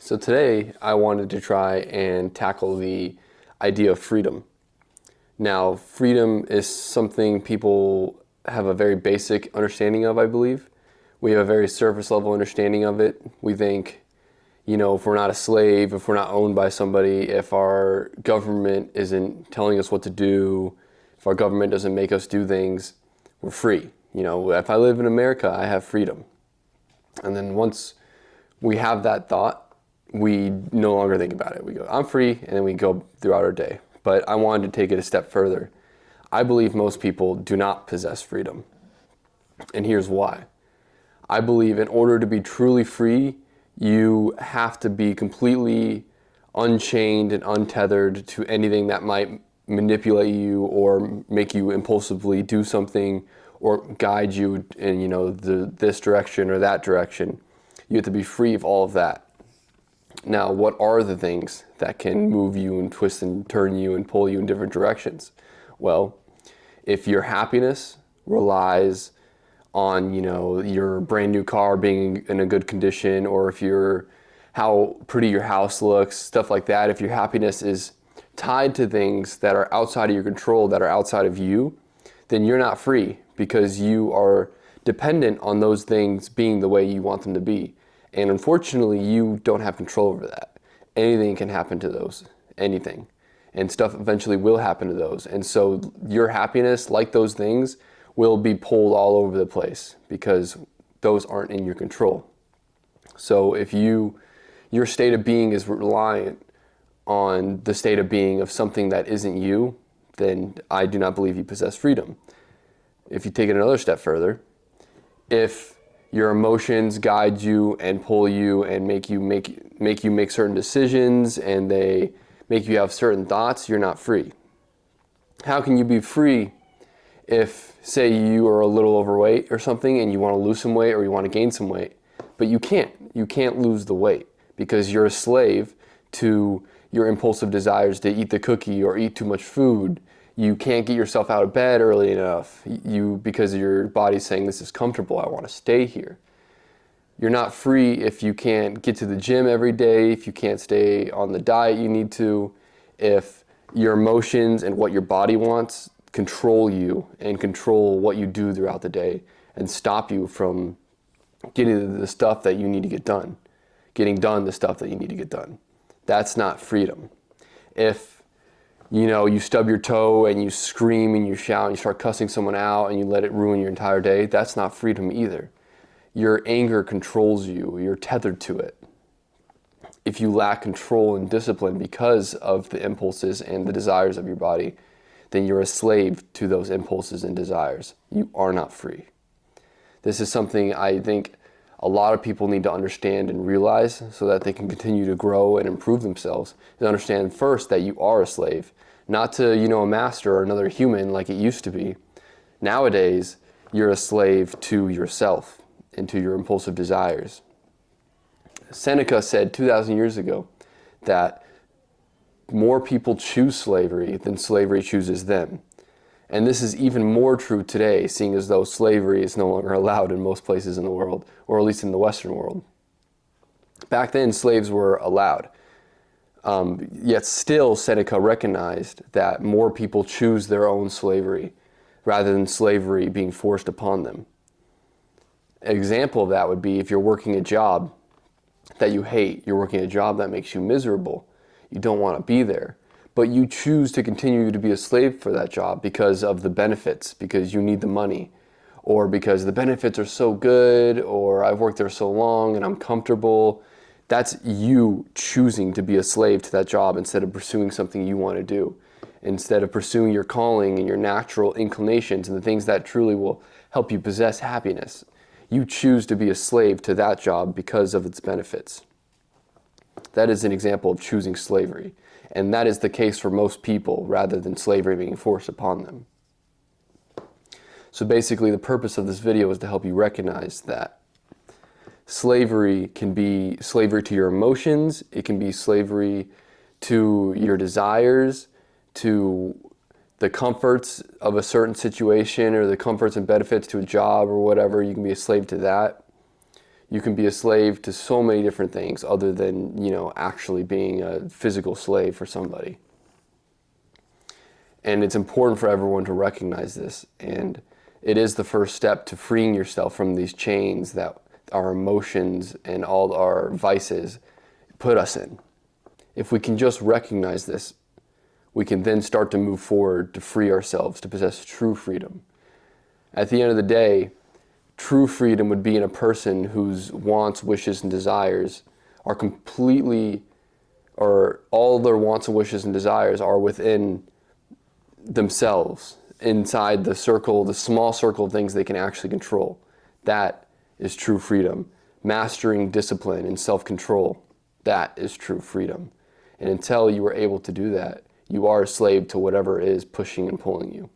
So today I wanted to try and tackle the idea of freedom. Now, freedom is something people have a very basic understanding of, I believe. We have a very surface level understanding of it. We think, if we're not a slave, if we're not owned by somebody, if our government isn't telling us what to do, if our government doesn't make us do things, we're free. If I live in America, I have freedom. And then once we have that thought, we no longer think about it. We go, I'm free, and then we go throughout our day. But I wanted to take it a step further. I believe most people do not possess freedom. And here's why. I believe in order to be truly free, you have to be completely unchained and untethered to anything that might manipulate you or make you impulsively do something or guide you in, this direction or that direction. You have to be free of all of that. Now, what are the things that can move you and twist and turn you and pull you in different directions? Well, if your happiness relies on, your brand new car being in a good condition, or if how pretty your house looks, stuff like that, if your happiness is tied to things that are outside of your control, that are outside of you, then you're not free because you are dependent on those things being the way you want them to be. And unfortunately, you don't have control over that. Anything can happen to those, anything. And stuff eventually will happen to those. And so your happiness, like those things, will be pulled all over the place because those aren't in your control. So if your state of being is reliant on the state of being of something that isn't you, then I do not believe you possess freedom. If you take it another step further, if your emotions guide you and pull you and make you make certain decisions and they make you have certain thoughts, you're not free. How can you be free if, say, you are a little overweight or something and you want to lose some weight or you want to gain some weight, but you can't? You can't lose the weight because you're a slave to your impulsive desires to eat the cookie or eat too much food. You can't get yourself out of bed early enough because your body's saying this is comfortable, I want to stay here. You're not free if you can't get to the gym every day, if you can't stay on the diet you need to, if your emotions and what your body wants control you and control what you do throughout the day and stop you from getting the stuff that you need to get done, getting done the stuff that you need to get done. That's not freedom. If you stub your toe and you scream and you shout and you start cussing someone out and you let it ruin your entire day, that's not freedom either. Your anger controls you. You're tethered to it. If you lack control and discipline because of the impulses and the desires of your body, then you're a slave to those impulses and desires. You are not free. This is something I think a lot of people need to understand and realize so that they can continue to grow and improve themselves. To understand first that you are a slave, not to, a master or another human like it used to be. Nowadays, you're a slave to yourself and to your impulsive desires. Seneca said 2,000 years ago that more people choose slavery than slavery chooses them. And this is even more true today, seeing as though slavery is no longer allowed in most places in the world, or at least in the Western world. Back then, slaves were allowed. Yet still, Seneca recognized that more people choose their own slavery rather than slavery being forced upon them. An example of that would be if you're working a job that you hate, you're working a job that makes you miserable, you don't want to be there, but you choose to continue to be a slave for that job because of the benefits, because you need the money, or because the benefits are so good, or I've worked there so long and I'm comfortable. That's you choosing to be a slave to that job instead of pursuing something you want to do, instead of pursuing your calling and your natural inclinations and the things that truly will help you possess happiness. You choose to be a slave to that job because of its benefits. That is an example of choosing slavery. And that is the case for most people rather than slavery being forced upon them. So basically the purpose of this video is to help you recognize that slavery can be slavery to your emotions, it can be slavery to your desires, to the comforts of a certain situation or the comforts and benefits to a job or whatever. You can be a slave to that. You can be a slave to so many different things other than, actually being a physical slave for somebody. And it's important for everyone to recognize this. And it is the first step to freeing yourself from these chains that our emotions and all our vices put us in. If we can just recognize this, we can then start to move forward to free ourselves, to possess true freedom. At the end of the day, true freedom would be in a person whose wants, wishes, and desires are completely, or all their wants and wishes and desires are within themselves, inside the circle, the small circle of things they can actually control. That is true freedom. Mastering discipline and self-control, that is true freedom. And until you are able to do that, you are a slave to whatever is pushing and pulling you.